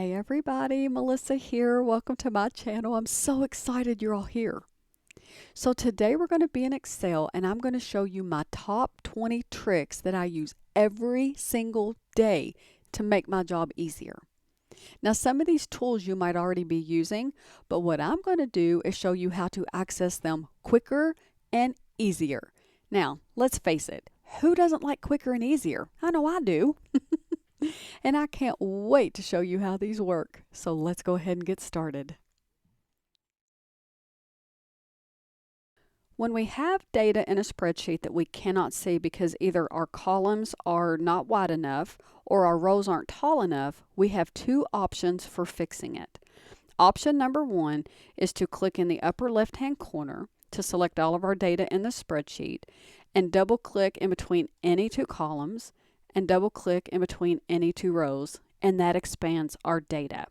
Hey everybody, Melissa here. Welcome to my channel. I'm so excited you're all here. So today we're going to be in Excel and I'm going to show you my top 20 tricks that I use every single day to make my job easier. Now some of these tools you might already be using, but what I'm going to do is show you how to access them quicker and easier. Now let's face it, who doesn't like quicker and easier? I know I do. And I can't wait to show you how these work. So let's go ahead and get started. When we have data in a spreadsheet that we cannot see because either our columns are not wide enough or our rows aren't tall enough, we have two options for fixing it. Option number one is to click in the upper left-hand corner to select all of our data in the spreadsheet and double-click in between any two columns and double-click in between any two rows, and that expands our data.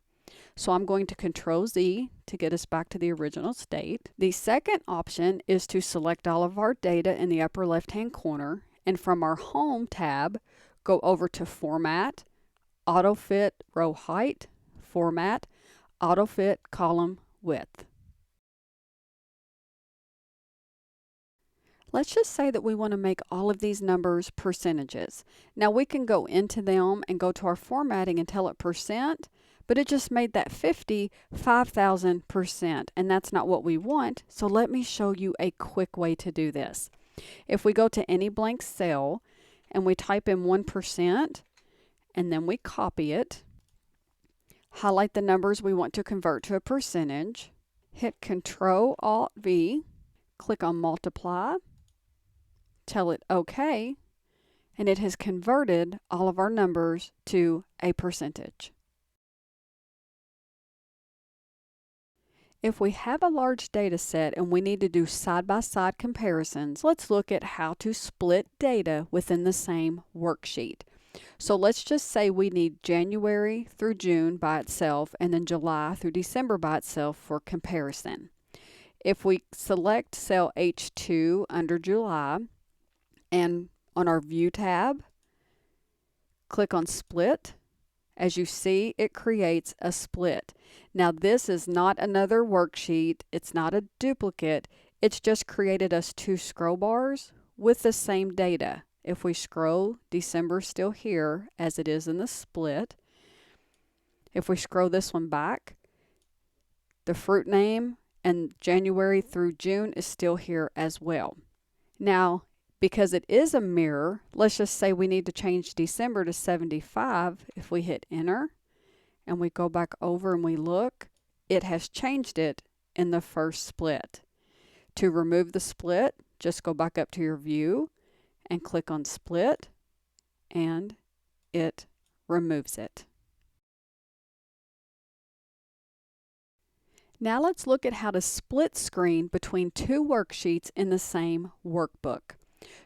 So I'm going to Control Z to get us back to the original state. The second option is to select all of our data in the upper left-hand corner, and from our Home tab, go over to Format, Autofit Row Height, Format, Autofit Column Width. Let's just say that we want to make all of these numbers percentages. Now we can go into them and go to our formatting and tell it percent, but it just made that 50 5,000%, and that's not what we want. So let me show you a quick way to do this. If we go to any blank cell and we type in 1% and then we copy it, highlight the numbers we want to convert to a percentage, hit Control-Alt-V, click on multiply, tell it OK, and it has converted all of our numbers to a percentage. If we have a large data set and we need to do side-by-side comparisons, let's look at how to split data within the same worksheet. So let's just say we need January through June by itself and then July through December by itself for comparison. If we select cell H2 under July and on our View tab, click on Split, as you see, it creates a split. Now this is not another worksheet, it's not a duplicate, it's just created us two scroll bars with the same data. If we scroll, December's still here as it is in the split. If we scroll this one back, the fruit name and January through June is still here as well. Now, because it is a mirror, let's just say we need to change December to 75. If we hit enter and we go back over and we look, it has changed it in the first split. To remove the split, just go back up to your view and click on split and it removes it. Now let's look at how to split screen between two worksheets in the same workbook.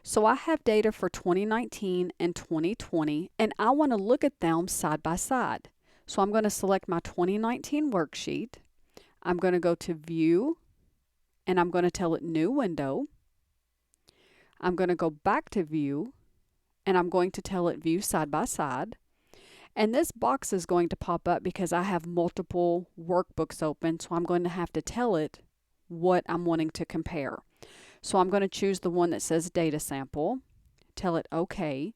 So I have data for 2019 and 2020, and I want to look at them side by side. So I'm going to select my 2019 worksheet. I'm going to go to View, and I'm going to tell it New Window. I'm going to go back to View, and I'm going to tell it View Side by Side. And this box is going to pop up because I have multiple workbooks open, so I'm going to have to tell it what I'm wanting to compare. So I'm going to choose the one that says Data Sample, tell it OK,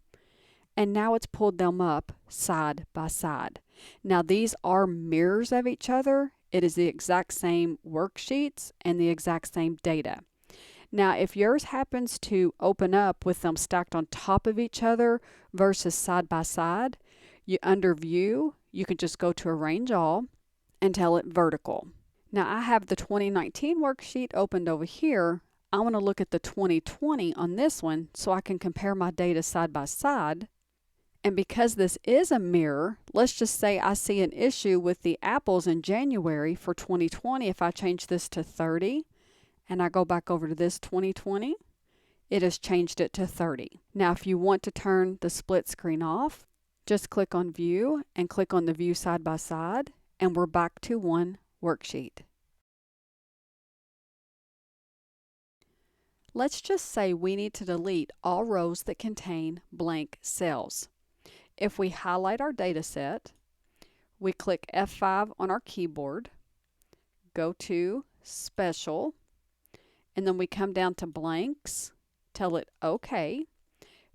and now it's pulled them up side by side. Now these are mirrors of each other. It is the exact same worksheets and the exact same data. Now if yours happens to open up with them stacked on top of each other versus side by side, under View, you can just go to Arrange All and tell it Vertical. Now I have the 2019 worksheet opened over here. I want to look at the 2020 on this one so I can compare my data side by side. And because this is a mirror, let's just say I see an issue with the apples in January for 2020. If I change this to 30 and I go back over to this 2020, it has changed it to 30. Now if you want to turn the split screen off, just click on View and click on the View Side by Side, and we're back to one worksheet. Let's just say we need to delete all rows that contain blank cells. If we highlight our data set, We click F5 on our keyboard, go to Special, and then we come down to Blanks, tell it OK.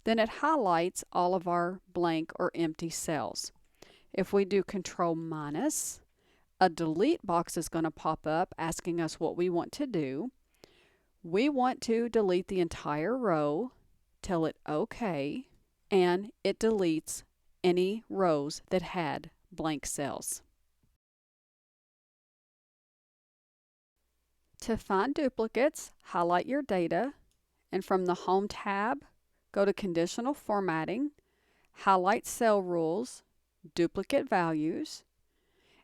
Then it highlights all of our blank or empty cells. If we do Control minus, a delete box is going to pop up asking us what we want to do. We want to delete the entire row, tell it OK, and it deletes any rows that had blank cells. To find duplicates, highlight your data, and from the Home tab, go to Conditional Formatting, highlight Cell Rules, Duplicate Values,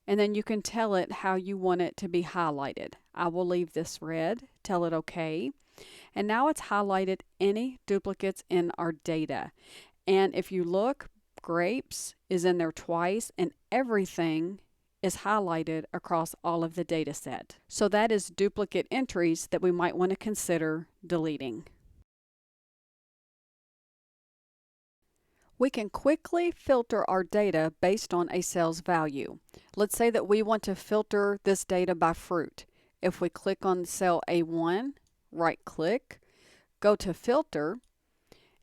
and then you can tell it how you want it to be highlighted. I will leave this red, tell it OK, and now it's highlighted any duplicates in our data. And if you look, grapes is in there twice, and everything is highlighted across all of the data set. So that is duplicate entries that we might want to consider deleting. We can quickly filter our data based on a cell's value. Let's say that we want to filter this data by fruit. If we click on cell A1, right click, go to Filter,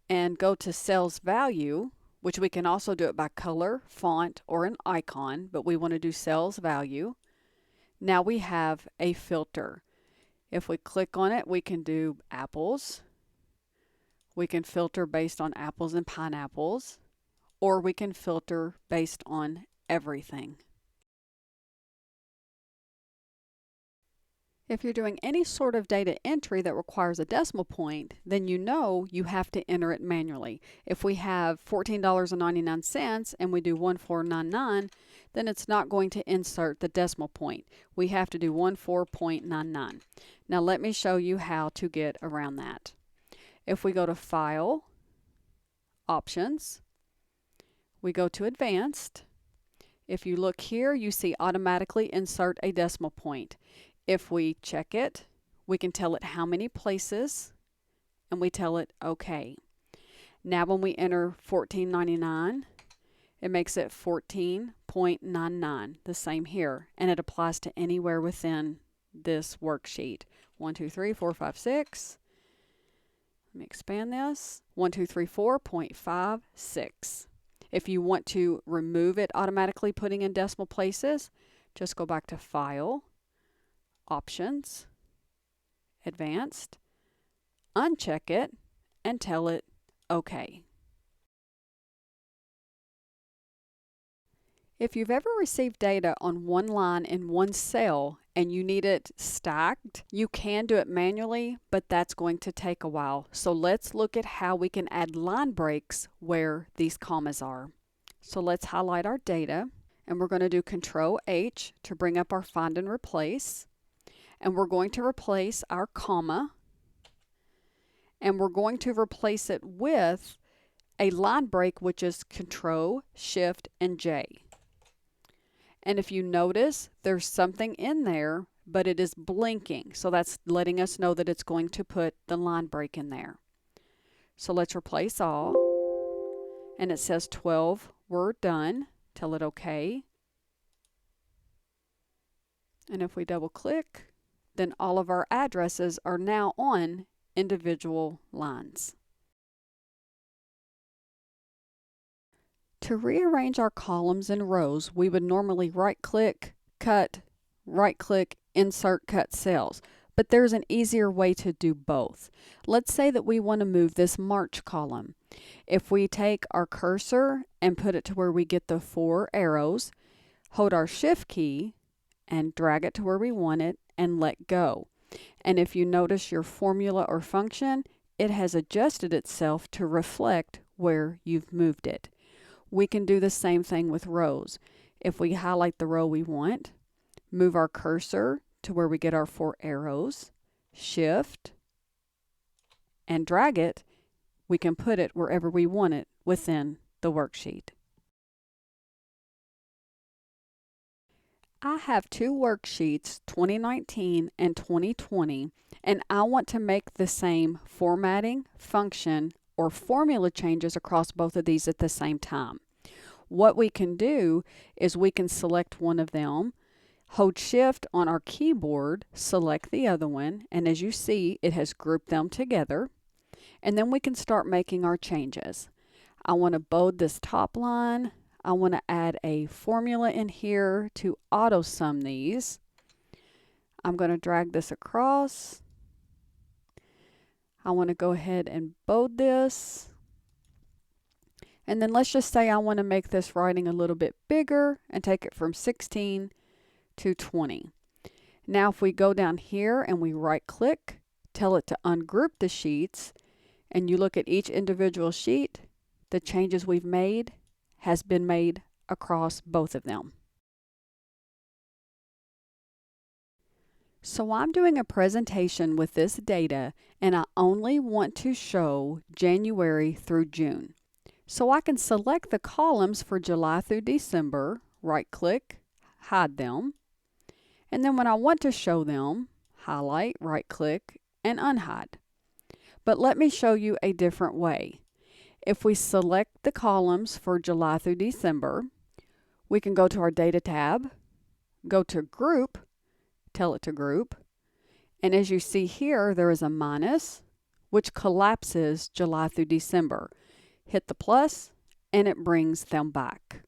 and go to Cells Value, which we can also do it by color, font, or an icon, but we want to do Cells Value. Now we have a filter. If we click on it, we can do apples. We can filter based on apples and pineapples, or we can filter based on everything. If you're doing any sort of data entry that requires a decimal point, then you know you have to enter it manually. If we have $14.99 and we do 1499, then it's not going to insert the decimal point. We have to do 14.99. Now let me show you how to get around that. If we go to File, Options, we go to Advanced. If you look here, you see automatically insert a decimal point. If we check it, we can tell it how many places, and we tell it OK. Now when we enter $14.99, it makes it 14.99, the same here, and it applies to anywhere within this worksheet. 1, 2, 3, 4, 5, 6. Let me expand this. 1, 2, 3, 4.56. If you want to remove it automatically putting in decimal places, just go back to File, Options, Advanced, uncheck it, and tell it OK. If you've ever received data on one line in one cell and you need it stacked, you can do it manually, but that's going to take a while. So let's look at how we can add line breaks where these commas are. So let's highlight our data, and we're going to do Control H to bring up our Find and Replace. And we're going to replace our comma, and we're going to replace it with a line break, which is Control, Shift, and J. And if you notice, there's something in there, but it is blinking. So that's letting us know that it's going to put the line break in there. So let's replace all. And it says 12, we're done. Tell it OK. And if we double click, then all of our addresses are now on individual lines. To rearrange our columns and rows, we would normally right-click, cut, right-click, insert, cut cells. But there's an easier way to do both. Let's say that we want to move this March column. If we take our cursor and put it to where we get the 4 arrows, hold our Shift key and drag it to where we want it, and let go. And if you notice your formula or function, it has adjusted itself to reflect where you've moved it. We can do the same thing with rows. If we highlight the row we want, move our cursor to where we get our 4 arrows, shift, and drag it, we can put it wherever we want it within the worksheet. I have 2 worksheets, 2019 and 2020, and I want to make the same formatting, function, or formula changes across both of these at the same time. What we can do is we can select one of them, hold shift on our keyboard, select the other one, and as you see, it has grouped them together. And then we can start making our changes. I want to bold this top line. I want to add a formula in here to auto sum these. I'm going to drag this across. I want to go ahead and bold this. And then let's just say I want to make this writing a little bit bigger and take it from 16 to 20. Now if we go down here and we right click, tell it to ungroup the sheets, and you look at each individual sheet, the changes we've made has been made across both of them. So I'm doing a presentation with this data and I only want to show January through June. So I can select the columns for July through December, right click, hide them. And then when I want to show them, highlight, right click, and unhide. But let me show you a different way. If we select the columns for July through December, we can go to our Data tab, go to Group, tell it to group, and as you see here, there is a minus, which collapses July through December. Hit the plus, and it brings them back.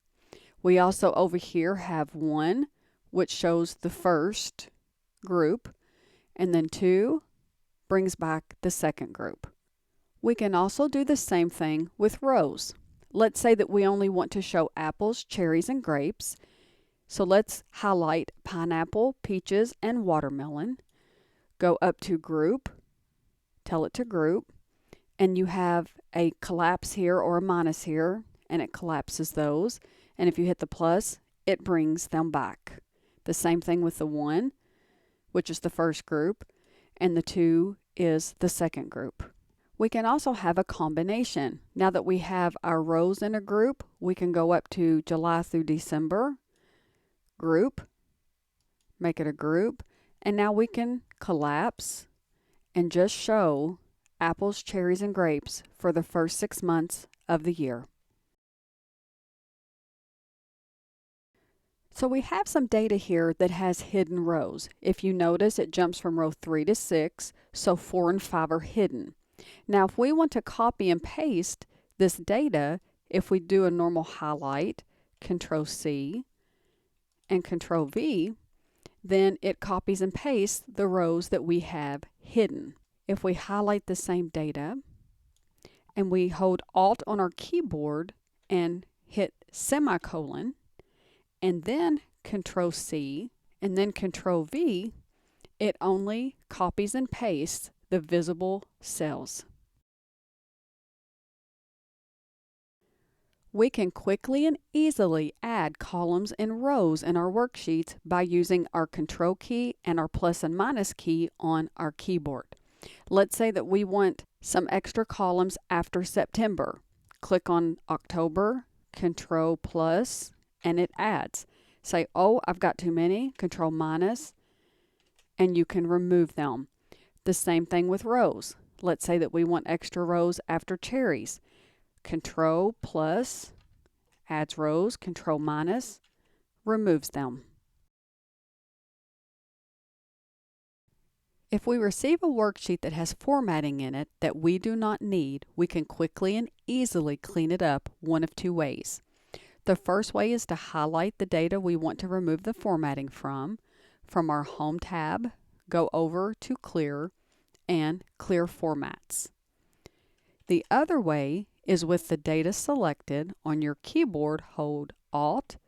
We also over here have 1, which shows the first group, and then 2 brings back the second group. We can also do the same thing with rows. Let's say that we only want to show apples, cherries, and grapes. So let's highlight pineapple, peaches, and watermelon. Go up to group, tell it to group, and you have a collapse here or a minus here, and it collapses those. And if you hit the plus, it brings them back. The same thing with the 1, which is the first group, and the 2 is the second group. We can also have a combination. Now that we have our rows in a group, we can go up to July through December, group, make it a group, and now we can collapse and just show apples, cherries, and grapes for the first 6 months of the year. So we have some data here that has hidden rows. If you notice, it jumps from row 3 to 6, so 4 and 5 are hidden. Now if we want to copy and paste this data, if we do a normal highlight, Control C and Control V, then it copies and pastes the rows that we have hidden. If we highlight the same data and we hold Alt on our keyboard and hit semicolon, and then Control C, and then Control V, it only copies and pastes the visible cells. We can quickly and easily add columns and rows in our worksheets by using our Control key and our plus and minus key on our keyboard. Let's say that we want some extra columns after September. Click on October, Control plus, and it adds. Say, oh, I've got too many, Control minus, and you can remove them. The same thing with rows. Let's say that we want extra rows after cherries. Control plus, adds rows, Control minus, removes them. If we receive a worksheet that has formatting in it that we do not need, we can quickly and easily clean it up one of 2 ways. The first way is to highlight the data we want to remove the formatting from our Home tab, go over to Clear, and Clear Formats. The other way is with the data selected on your keyboard, hold Alt,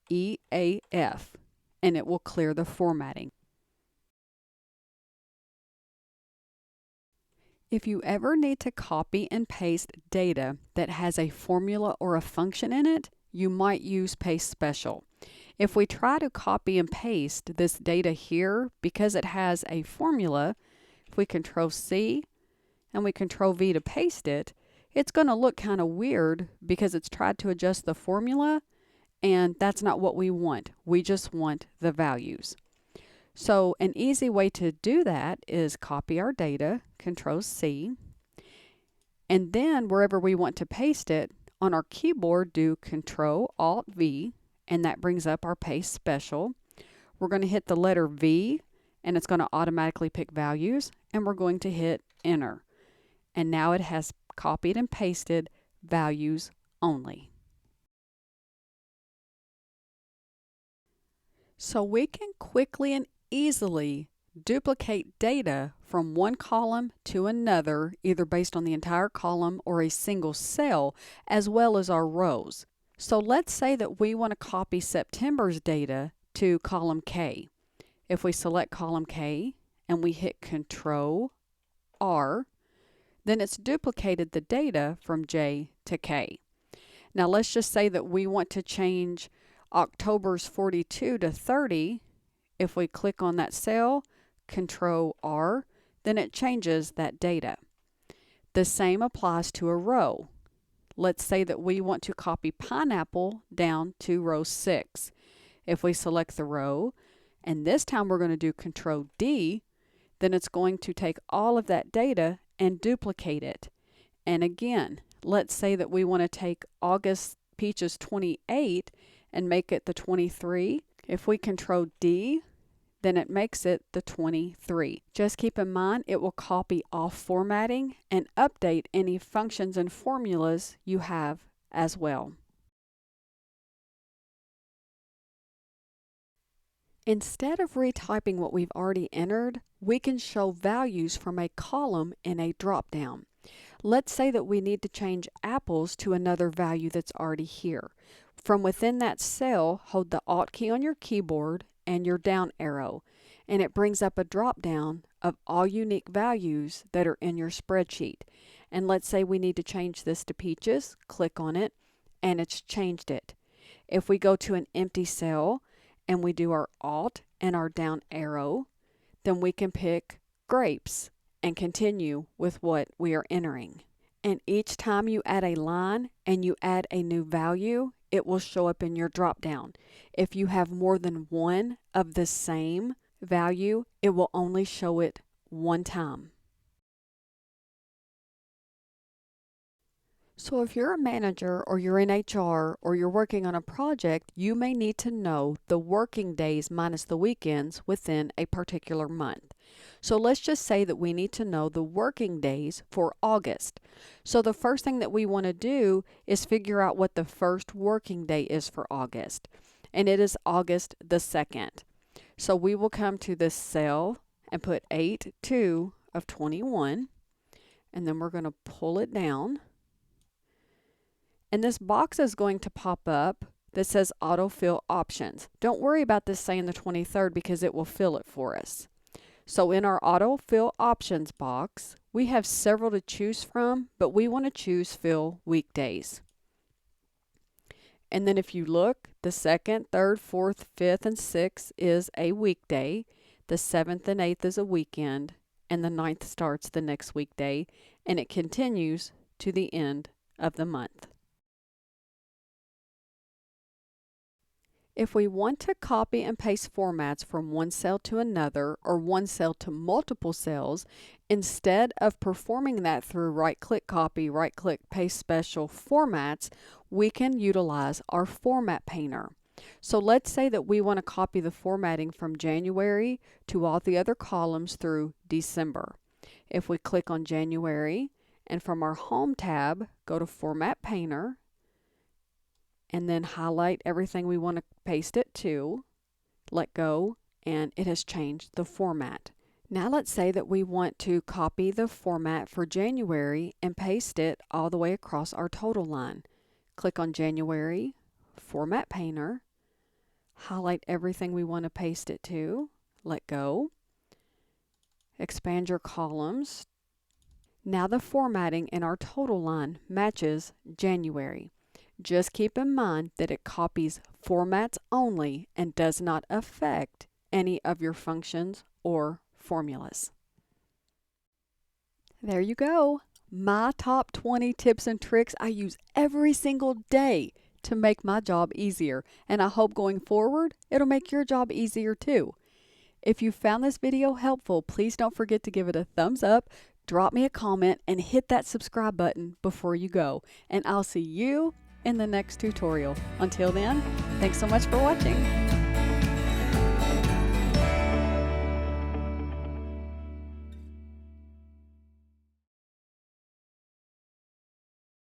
EAF, and it will clear the formatting. If you ever need to copy and paste data that has a formula or a function in it, you might use Paste Special. If we try to copy and paste this data here, because it has a formula, if we Control C and we Control V to paste it, it's going to look kind of weird because it's tried to adjust the formula, and that's not what we want. We just want the values. So an easy way to do that is copy our data, Control C, and then wherever we want to paste it, On our keyboard, do Control-Alt-V, and that brings up our paste special. We're going to hit the letter V, and it's going to automatically pick values, and we're going to hit Enter. And now it has copied and pasted values only. So we can quickly and easily duplicate data from one column to another, either based on the entire column or a single cell, as well as our rows. So let's say that we want to copy September's data to column K. If we select column K and we hit Control R, then it's duplicated the data from J to K. Now let's just say that we want to change October's 42 to 30. If we click on that cell, Control R, then it changes that data. The same applies to a row. Let's say that we want to copy pineapple down to row 6. If we select the row, and this time we're going to do Control D, then it's going to take all of that data and duplicate it. And again, let's say that we want to take August peaches 28 and make it the 23. If we Control D, then it makes it the 23. Just keep in mind it will copy off formatting and update any functions and formulas you have as well. Instead of retyping what we've already entered, we can show values from a column in a drop-down. Let's say that we need to change apples to another value that's already here. From within that cell, hold the Alt key on your keyboard and your down arrow, and it brings up a drop-down of all unique values that are in your spreadsheet. And let's say we need to change this to peaches, click on it, and it's changed it. If we go to an empty cell and we do our Alt and our down arrow, then we can pick grapes and continue with what we are entering. And each time you add a line and you add a new value, it will show up in your drop-down. If you have more than one of the same value, it will only show it one time. So if you're a manager or you're in HR or you're working on a project, you may need to know the working days minus the weekends within a particular month. So let's just say that we need to know the working days for August. So the first thing that we want to do is figure out what the first working day is for August. And it is August the 2nd. So we will come to this cell and put 8/2 of 21. And then we're going to pull it down. And this box is going to pop up that says autofill options. Don't worry about this saying the 23rd because it will fill it for us. So in our autofill options box, we have several to choose from, but we want to choose fill weekdays. And then if you look, the 2nd, 3rd, 4th, 5th, and 6th is a weekday. The 7th and 8th is a weekend. And the 9th starts the next weekday. And it continues to the end of the month. If we want to copy and paste formats from one cell to another or one cell to multiple cells, instead of performing that through right-click copy, right-click paste special formats, we can utilize our format painter. So let's say that we want to copy the formatting from January to all the other columns through December. If we click on January and from our Home tab, go to Format Painter, and then highlight everything we want to paste it to, let go, and it has changed the format. Now let's say that we want to copy the format for January and paste it all the way across our total line. Click on January, Format Painter, highlight everything we want to paste it to, let go, expand your columns. Now the formatting in our total line matches January. Just keep in mind that it copies formats only and does not affect any of your functions or formulas. There you go. My top 20 tips and tricks I use every single day to make my job easier. And I hope going forward, it'll make your job easier too. If you found this video helpful, please don't forget to give it a thumbs up. drop me a comment and hit that subscribe button before you go. And I'll see you in the next tutorial. Until then, thanks so much for watching.